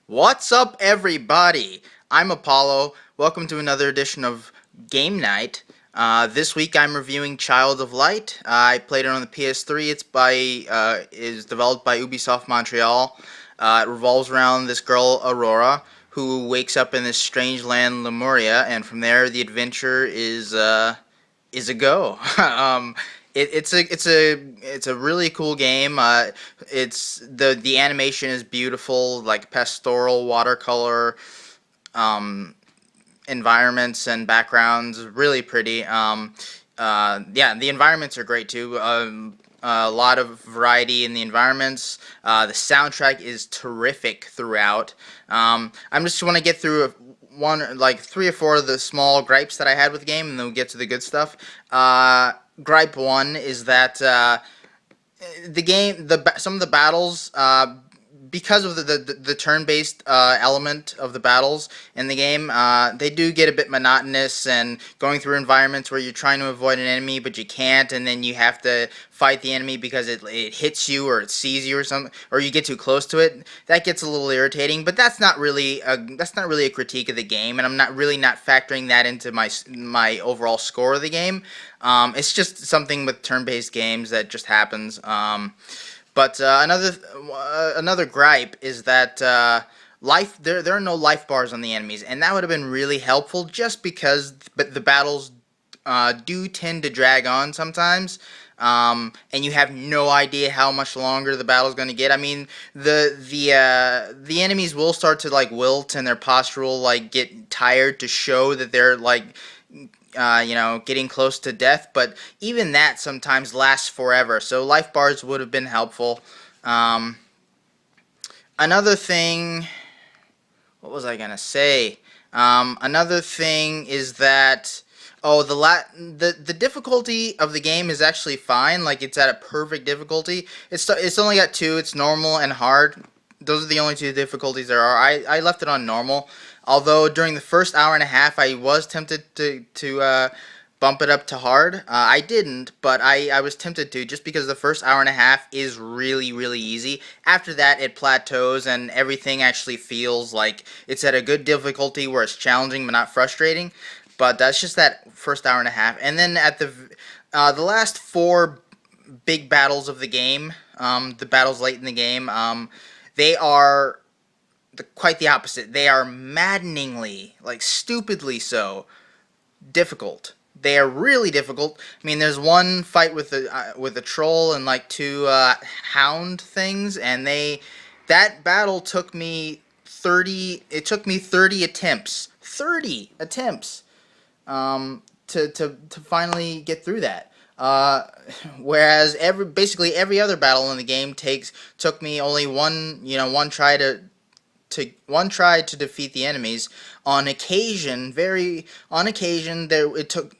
What's up, everybody? I'm Apollo. Welcome to another edition of Game Night. This week I'm reviewing Child of Light. I played it on the PS3. Is developed by Ubisoft Montreal. It revolves around this girl Aurora who wakes up in this strange land, Lemuria, and from there the adventure is a go. It's a really cool game. It's the animation is beautiful, like pastoral watercolor um, environments and backgrounds, really pretty. Yeah, the environments are great too. A lot of variety in the environments. The soundtrack is terrific throughout. I'm just want to get through like three or four of the small gripes that I had with the game, and then we'll get to the good stuff. Gripe one is that some of the battles, because of the turn-based element of the battles in the game, they do get a bit monotonous, and going through environments where you're trying to avoid an enemy but you can't, and then you have to fight the enemy because it hits you or it sees you or something, or you get too close to it. That gets a little irritating, but that's not really a critique of the game, and I'm not factoring that into my overall score of the game. It's just something with turn-based games that just happens. But another gripe is that there are no life bars on the enemies, and that would have been really helpful. Just because, but the battles do tend to drag on sometimes. And you have no idea how much longer the battle's going to get. I mean, the enemies will start to like wilt, and their posture will like get tired to show that they're like getting close to death, but even that sometimes lasts forever, so life bars would have been helpful. Um, Another thing, what was I gonna say? Another thing is that the difficulty of the game is actually fine. Like it's at a perfect difficulty. It's only got two. It's normal and hard. Those are the only two difficulties there are. I left it on normal. Although during the first hour and a half, I was tempted to bump it up to hard. I didn't, but I was tempted to, just because the first hour and a half is really easy. After that, it plateaus and everything actually feels like it's at a good difficulty where it's challenging but not frustrating. But that's just that first hour and a half. And then at the last four big battles of the game, the battles late in the game, they are quite the opposite. They are maddeningly, like stupidly so, difficult. They are really difficult. I mean, there's one fight with a troll and like two hound things, and that battle took me 30. It took me 30 attempts. 30 attempts. To finally get through that. Whereas basically every other battle in the game took me only one try to defeat the enemies. On occasion, it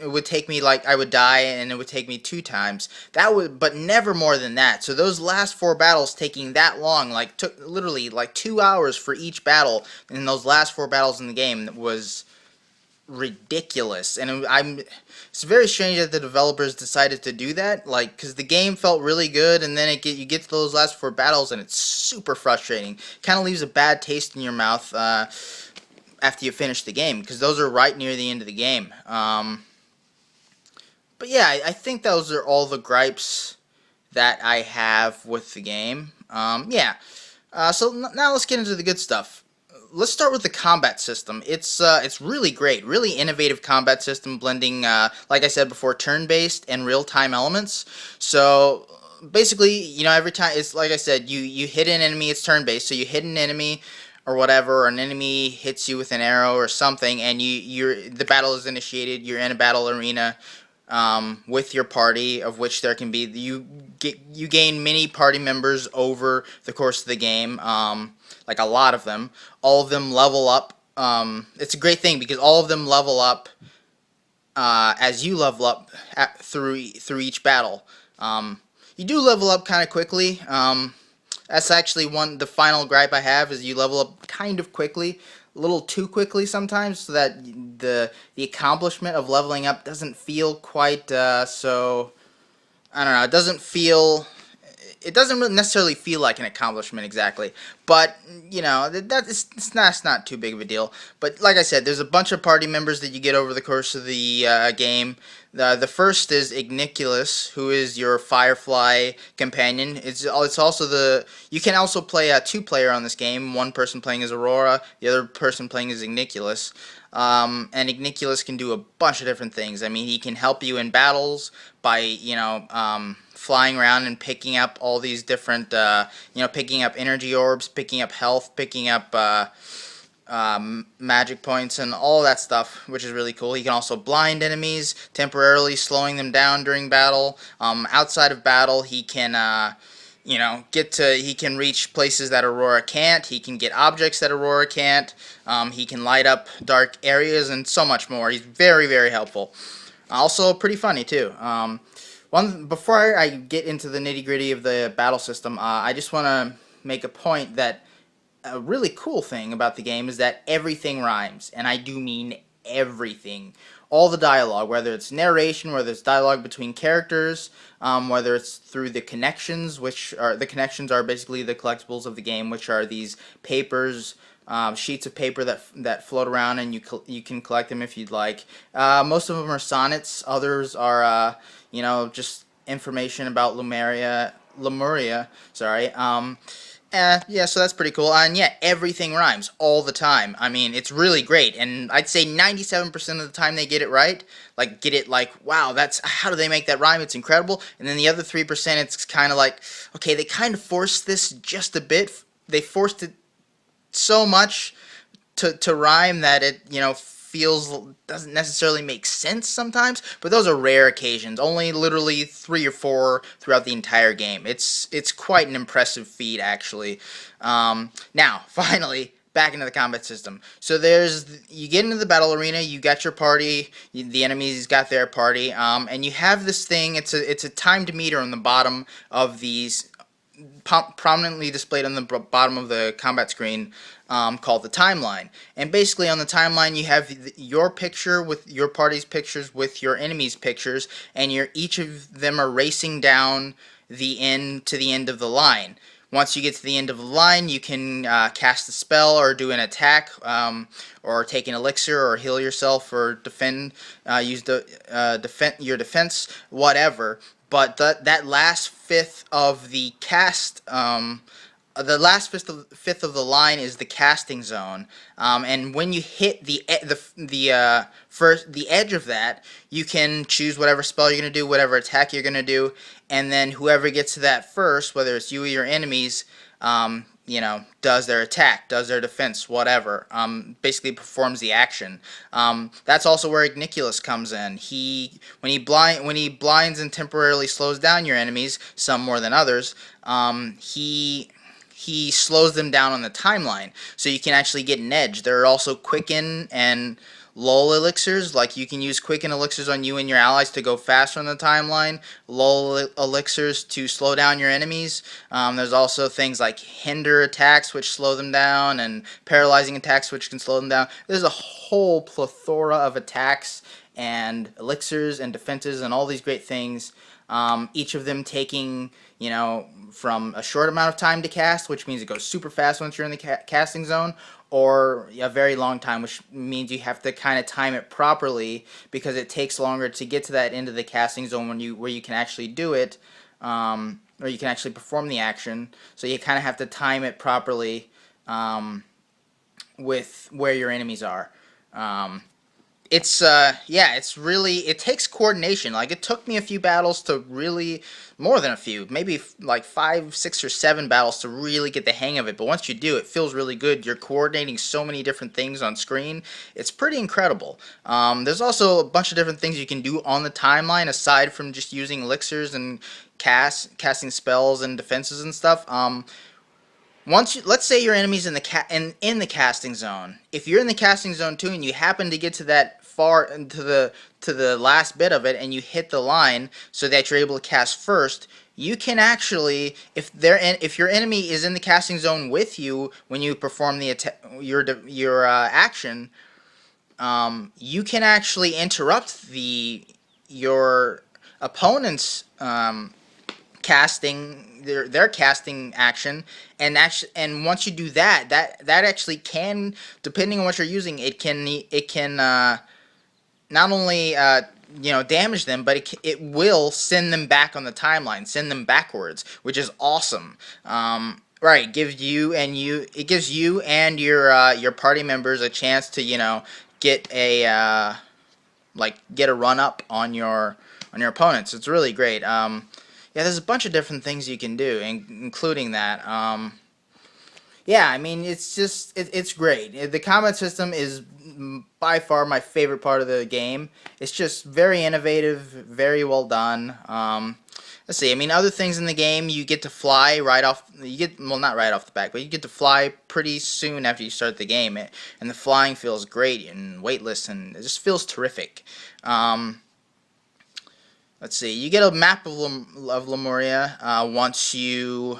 would take me, like, I would die and it would take me two times. But never more than that. So those last four battles taking that long, like took literally like 2 hours for each battle. In those last four battles in the game was ridiculous, and it's very strange that the developers decided to do that, like, because the game felt really good, and then you get to those last four battles and it's super frustrating. Kind of leaves a bad taste in your mouth after you finish the game, because those are right near the end of the game. But yeah, I think those are all the gripes that I have with the game. Yeah. So now let's get into the good stuff. Let's start with the combat system. It's really great, really innovative combat system, blending, like I said before, turn-based and real-time elements. So basically, every time, it's like I said, you hit an enemy, it's turn-based. So you hit an enemy or whatever, or an enemy hits you with an arrow or something, and the battle is initiated. You're in a battle arena with your party, of which there can be you gain many party members over the course of the game, like a lot of them. All of them level up. It's a great thing because all of them level up as you level up through each battle. You do level up kind of quickly. That's actually the final gripe I have, is you level up kind of quickly, a little too quickly sometimes, so that the accomplishment of leveling up doesn't feel quite so. I don't know. It doesn't feel. it doesn't really necessarily feel like an accomplishment exactly, but you know it's not too big of a deal. But like I said, there's a bunch of party members that you get over the course of the game. The first is Igniculus, who is your Firefly companion. It's also the you can also play a two-player on this game. One person playing as Aurora, the other person playing as Igniculus. And Igniculus can do a bunch of different things. I mean, he can help you in battles by flying around and picking up all these different picking up energy orbs, picking up health, picking up magic points and all that stuff, which is really cool. He can also blind enemies, temporarily slowing them down during battle. Outside of battle, he can he can reach places that Aurora can't. He can get objects that Aurora can't. He can light up dark areas and so much more. He's very, very helpful. Also pretty funny too. Before I get into the nitty gritty of the battle system, I just want to make a point that a really cool thing about the game is that everything rhymes, and I do mean everything. All the dialogue, whether it's narration, whether it's dialogue between characters, whether it's through the connections, the connections are basically the collectibles of the game, which are these papers, sheets of paper that float around, and you can collect them if you'd like. Most of them are sonnets. Others are just information about Lemuria. Sorry. Yeah, so that's pretty cool. And yeah, everything rhymes all the time. I mean, it's really great, and I'd say 97% of the time they get it right. Like, get it like, wow, how do they make that rhyme? It's incredible. And then the other 3%, it's kind of like, okay, they kind of forced this just a bit. They forced it so much to rhyme that it, doesn't necessarily make sense sometimes, but those are rare occasions. Only literally 3 or 4 throughout the entire game. It's quite an impressive feat, actually. Now, finally, back into the combat system. So you get into the battle arena, you got your party, the enemies got their party, and you have this thing. It's a timed meter on the bottom of these, prominently displayed on the bottom of the combat screen, called the timeline. And basically on the timeline you have your picture with your party's pictures with your enemy's pictures, and each of them are racing down the end of the line. Once you get to the end of the line, you can cast a spell or do an attack, or take an elixir or heal yourself or use your defense, whatever. But that last fifth of the fifth of the line is the casting zone, and when you hit the edge of that, you can choose whatever spell you're gonna do, whatever attack you're gonna do, and then whoever gets to that first, whether it's you or your enemies, does their attack, does their defense, whatever. Basically performs the action. That's also where Igniculus comes in. When he blinds and temporarily slows down your enemies, some more than others, he slows them down on the timeline, so you can actually get an edge. There are also quicken and lull elixirs, like you can use quicken elixirs on you and your allies to go faster on the timeline, lull elixirs to slow down your enemies. There's also things like hinder attacks, which slow them down, and paralyzing attacks, which can slow them down. There's a whole plethora of attacks and elixirs and defenses and all these great things, each of them taking from a short amount of time to cast, which means it goes super fast once you're in the casting zone, or a very long time, which means you have to kind of time it properly, because it takes longer to get to that end of the casting zone where you can actually do it, or you can actually perform the action. So you kind of have to time it properly, with where your enemies are. It takes coordination. Like, it took me a few battles to really, more than a few, maybe like 5, 6, or 7 battles to really get the hang of it. But once you do, it feels really good. You're coordinating so many different things on screen. It's pretty incredible. There's also a bunch of different things you can do on the timeline aside from just using elixirs and casting spells and defenses and stuff. Let's say your enemy's in the casting zone. If you're in the casting zone too, and you happen to get to that far into the last bit of it, and you hit the line so that you're able to cast first, you can actually, if your enemy is in the casting zone with you when you perform your action, you can actually interrupt your opponent's casting their casting action, and once you do that, that actually can, depending on what you're using, it can not only damage them, but it will send them back on the timeline, send them backwards, which is awesome. Right, it gives you and your party members a chance to get a get a run up on your opponents. It's really great. Yeah, there's a bunch of different things you can do, including that. Yeah, I mean, it's great. The combat system is by far my favorite part of the game. It's just very innovative, very well done. Let's see. I mean, other things in the game, you get to fly right off. Well, not right off the bat, but you get to fly pretty soon after you start the game, and the flying feels great and weightless, and it just feels terrific. Let's see. You get a map of Lemuria once you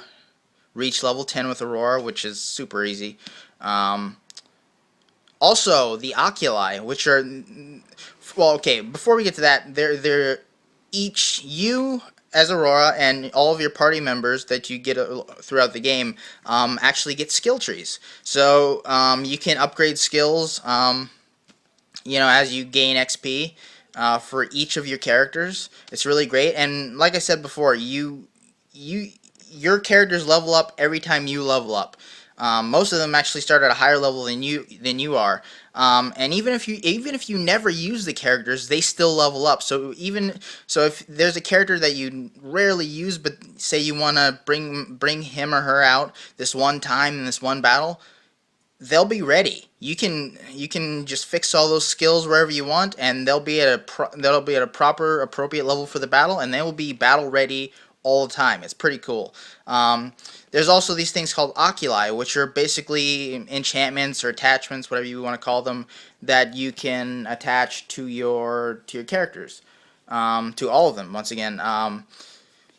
reach level 10 with Aurora, which is super easy. Also, the oculi, which are, well, okay, before we get to that, they're each, you as Aurora and all of your party members that you get throughout the game actually get skill trees. So you can upgrade skills as you gain XP for each of your characters. It's really great, and like I said before, your characters level up every time you level up. Most of them actually start at a higher level than you are, and even if you never use the characters, they still level up. So if there's a character that you rarely use, but say you want to bring him or her out this one time in this one battle, they'll be ready. You can just fix all those skills wherever you want, and they'll be at a proper appropriate level for the battle, and they will be battle ready all the time. It's pretty cool. There's also these things called oculi, which are basically enchantments or attachments, whatever you want to call them, that you can attach to your characters, to all of them. Once again,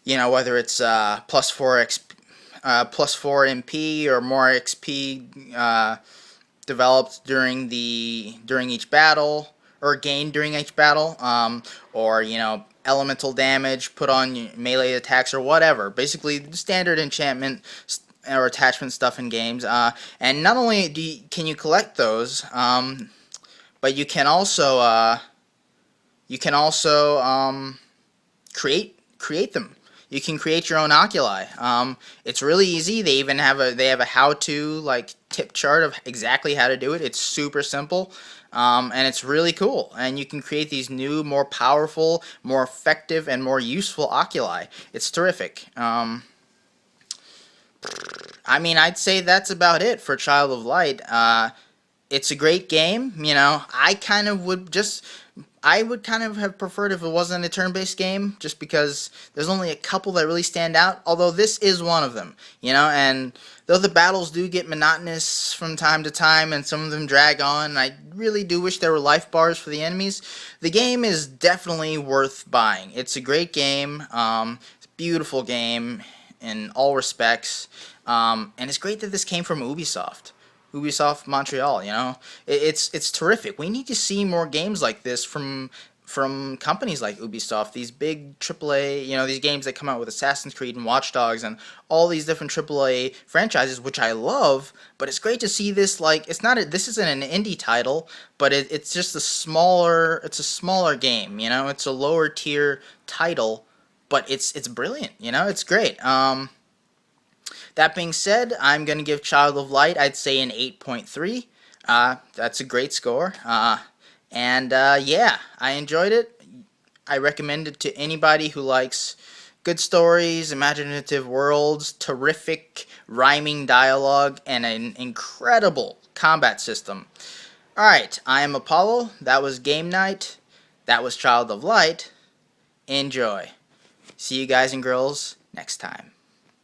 whether it's plus 4 MP or more XP developed during each battle, or gained during each battle, or elemental damage put on melee attacks or whatever. Basically, standard enchantment or attachment stuff in games. And not only can you collect those, but you can also create them. You can create your own oculi. It's really easy. They even have a how-to tip chart of exactly how to do it. It's super simple, and it's really cool. And you can create these new, more powerful, more effective, and more useful oculi. It's terrific. I mean, I'd say that's about it for Child of Light. It's a great game. I would kind of have preferred if it wasn't a turn-based game, just because there's only a couple that really stand out, although this is one of them, and though the battles do get monotonous from time to time, and some of them drag on, I really do wish there were life bars for the enemies, the game is definitely worth buying. It's a great game, it's a beautiful game in all respects, and it's great that this came from Ubisoft Montreal. It's terrific. We need to see more games like this from companies like Ubisoft. These big AAA, these games that come out with Assassin's Creed and Watch Dogs and all these different AAA franchises, which I love. But it's great to see this. This isn't an indie title, but it's just a smaller game. It's a lower tier title, but it's brilliant. It's great. That being said, I'm going to give Child of Light, I'd say, an 8.3. That's a great score. Yeah, I enjoyed it. I recommend it to anybody who likes good stories, imaginative worlds, terrific rhyming dialogue, and an incredible combat system. Alright, I am Apollo. That was Game Night. That was Child of Light. Enjoy. See you guys and girls next time.